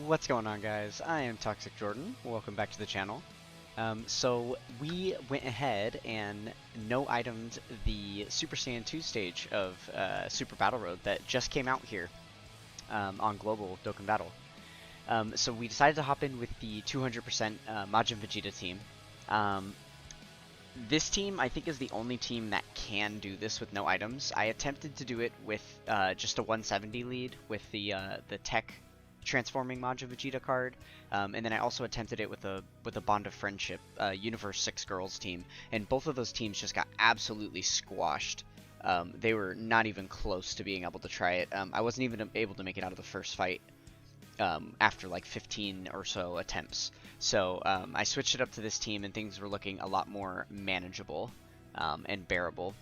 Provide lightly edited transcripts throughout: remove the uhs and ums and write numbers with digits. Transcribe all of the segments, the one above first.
What's going on, guys? I am Toxic Jordan. Welcome back to the channel. So we went ahead and no-itemed the Super Saiyan 2 stage of Super Battle Road that just came out here on Global Dokkan Battle. So we decided to hop in with the 200% Majin Vegeta team. This team, I think, is the only team that can do this with no items. I attempted to do it with just a 170 lead with the tech transforming Majin Vegeta card, and then I also attempted it with a Bond of Friendship Universe 6 Girls team, and both of those teams just got absolutely squashed. They were not even close to being able to try it. I wasn't even able to make it out of the first fight after like 15 or so attempts. So I switched it up to this team, and things were looking a lot more manageable and bearable.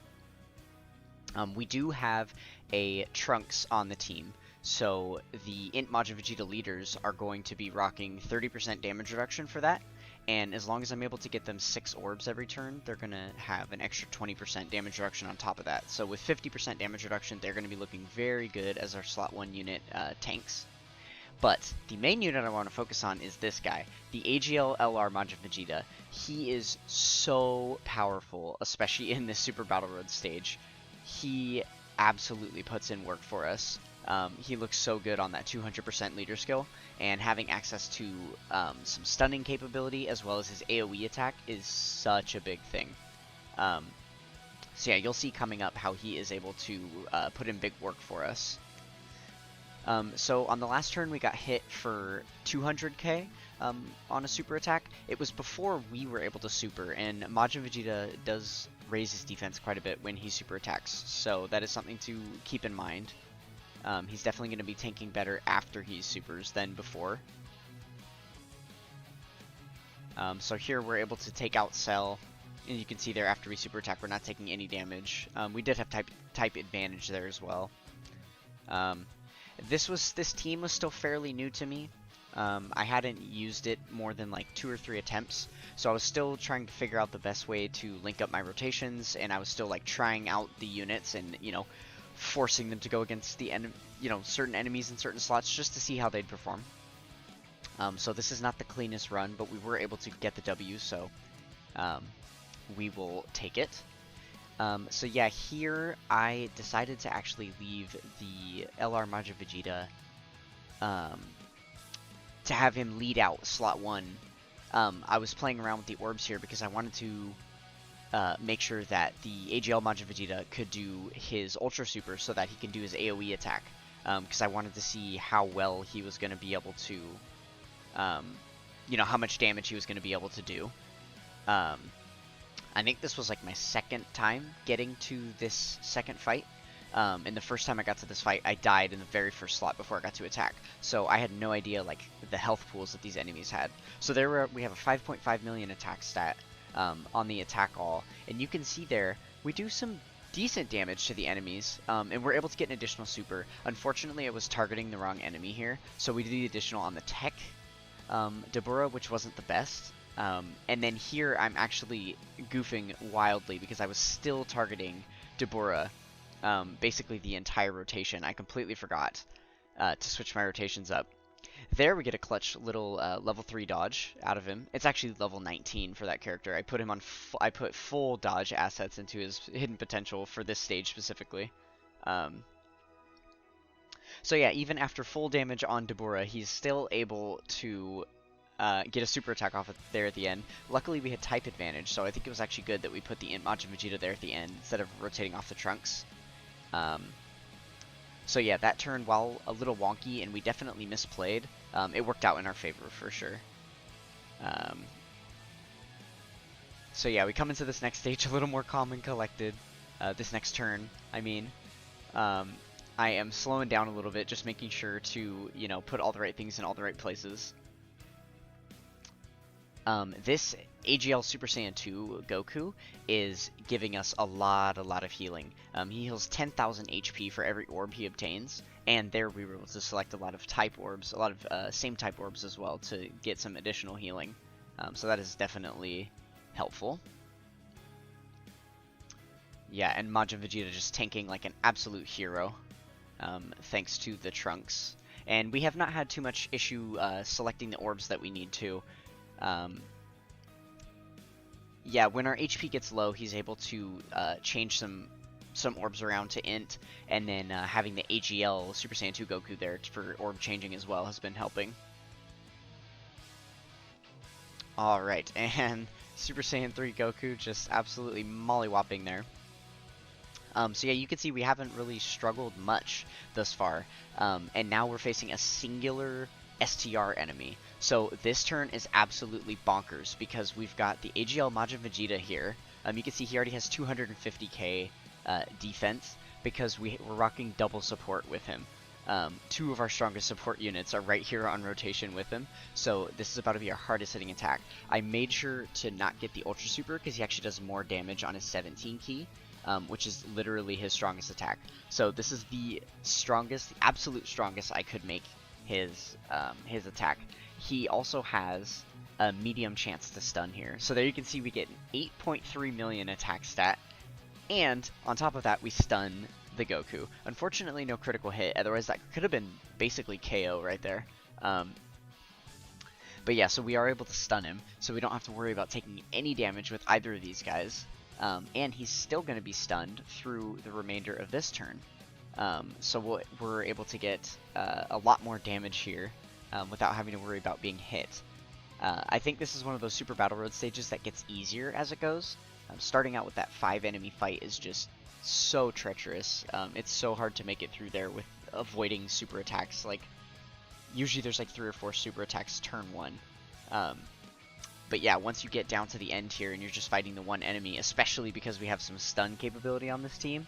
We do have a Trunks on the team, so the Int Majin Vegeta leaders are going to be rocking 30% damage reduction for that, and as long as I'm able to get them 6 orbs every turn, they're going to have an extra 20% damage reduction on top of that. So with 50% damage reduction, they're going to be looking very good as our slot 1 unit tanks. But the main unit I want to focus on is this guy, the AGL LR Majin Vegeta. He is so powerful, especially in this Super Battle Road stage. He absolutely puts in work for us. He looks so good on that 200% leader skill, and having access to some stunning capability as well as his AoE attack is such a big thing. So yeah, you'll see coming up how he is able to put in big work for us. So on the last turn we got hit for 200k on a super attack. It was before we were able to super, and Majin Vegeta does raise his defense quite a bit when he super attacks, so that is something to keep in mind. He's definitely going to be tanking better after he supers than before. So here we're able to take out Cell, and you can see there after we super attack we're not taking any damage. We did have type advantage there as well. This team was still fairly new to me. I hadn't used it more than like 2 or 3 attempts, so I was still trying to figure out the best way to link up my rotations, and I was still like trying out the units and, you know, forcing them to go against the certain enemies in certain slots just to see how they'd perform. So this is not the cleanest run, but we were able to get the W, so we will take it. So yeah, here I decided to actually leave the LR Majin Vegeta to have him lead out slot 1. I was playing around with the orbs here because I wanted to make sure that the AGL Majin Vegeta could do his Ultra Super so that he can do his AoE attack, because I wanted to see how well he was going to be able to, you know, how much damage he was going to be able to do. I think this was like my second time getting to this second fight. And the first time I got to this fight, I died in the very first slot before I got to attack. So I had no idea like the health pools that these enemies had. So we have a 5.5 million attack stat on the attack all, and you can see there we do some decent damage to the enemies, and we're able to get an additional super. Unfortunately, I was targeting the wrong enemy here, so we did the additional on the tech Deborah, which wasn't the best. And then here I'm actually goofing wildly because I was still targeting Deborah basically the entire rotation. I completely forgot to switch my rotations up. There we get a clutch little level 3 dodge out of him. It's actually level 19 for that character. I put him on I put full dodge assets into his hidden potential for this stage specifically. So yeah, even after full damage on Deborah, he's still able to get a super attack off there at the end. Luckily we had type advantage, so I think it was actually good that we put the Int Majin Vegeta there at the end instead of rotating off the Trunks. So yeah, that turn, while a little wonky and we definitely misplayed, it worked out in our favor for sure. So yeah, we come into this next stage a little more calm and collected. This next turn, I mean, I am slowing down a little bit, just making sure to, you know, put all the right things in all the right places. This AGL Super Saiyan 2 Goku is giving us a lot of healing. He heals 10,000 HP for every orb he obtains, and there we were able to select a lot of type orbs, a lot of same type orbs as well to get some additional healing. So that is definitely helpful. Yeah, and Majin Vegeta just tanking like an absolute hero, thanks to the Trunks. and we have not had too much issue selecting the orbs that we need to. Yeah, when our HP gets low, he's able to change some orbs around to int, and then having the AGL Super Saiyan 2 Goku there for orb changing as well has been helping. Alright, and Super Saiyan 3 Goku just absolutely mollywopping there. So yeah, you can see we haven't really struggled much thus far, and now we're facing a singular STR enemy. So this turn is absolutely bonkers because we've got the AGL Majin Vegeta here. You can see he already has 250k defense because we're rocking double support with him. Two of our strongest support units are right here on rotation with him, so this is about to be our hardest hitting attack. I made sure to not get the Ultra Super because he actually does more damage on his 17 key, which is literally his strongest attack. So this is the strongest, the absolute strongest I could make his attack. He also has a medium chance to stun here. So there you can see we get an 8.3 million attack stat, and on top of that we stun the Goku. Unfortunately no critical hit, otherwise that could have been basically KO right there. But yeah, so we are able to stun him, so we don't have to worry about taking any damage with either of these guys. And he's still going to be stunned through the remainder of this turn. So we're able to get a lot more damage here without having to worry about being hit. I think this is one of those Super Battle Road stages that gets easier as it goes. Starting out with that 5 enemy fight is just so treacherous. It's so hard to make it through there with avoiding super attacks. Like, usually there's like 3 or 4 super attacks turn 1. But yeah, once you get down to the end here and you're just fighting the one enemy, especially because we have some stun capability on this team,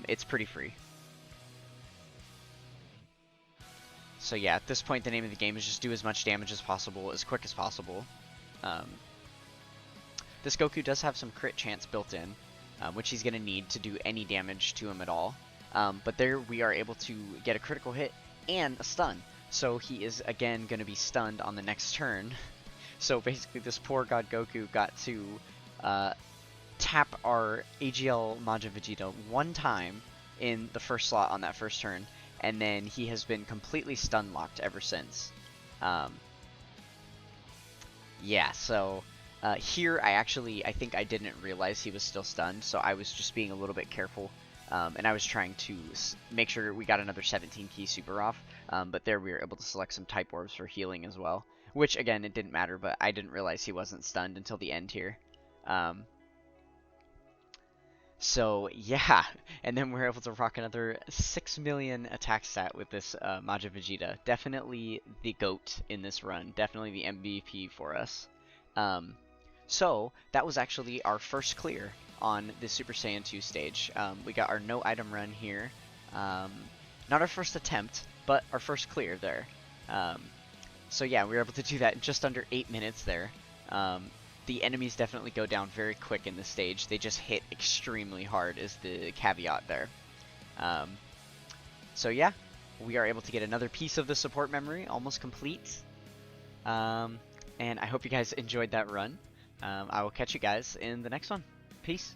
it's pretty free. So yeah, at this point the name of the game is just do as much damage as possible, as quick as possible. This Goku does have some crit chance built in, which he's going to need to do any damage to him at all. But there we are able to get a critical hit and a stun. So he is again going to be stunned on the next turn. So basically this poor God Goku got to tap our AGL Majin Vegeta one time in the first slot on that first turn, and then he has been completely stun locked ever since. Yeah, so here I think I didn't realize he was still stunned, so I was just being a little bit careful, and I was trying to make sure we got another 17 key super off, but there we were able to select some type orbs for healing as well, which again it didn't matter, but I didn't realize he wasn't stunned until the end here. So yeah, and then we're able to rock another 6 million attack stat with this Majin Vegeta. Definitely the GOAT in this run, definitely the MVP for us. So that was actually our first clear on the Super Saiyan 2 stage. We got our no item run here. Not our first attempt, but our first clear there. So yeah, we were able to do that in just under 8 minutes there. The enemies definitely go down very quick in this stage. They just hit extremely hard is the caveat there. So yeah, we are able to get another piece of the support memory, almost complete. And I hope you guys enjoyed that run. I will catch you guys in the next one. Peace.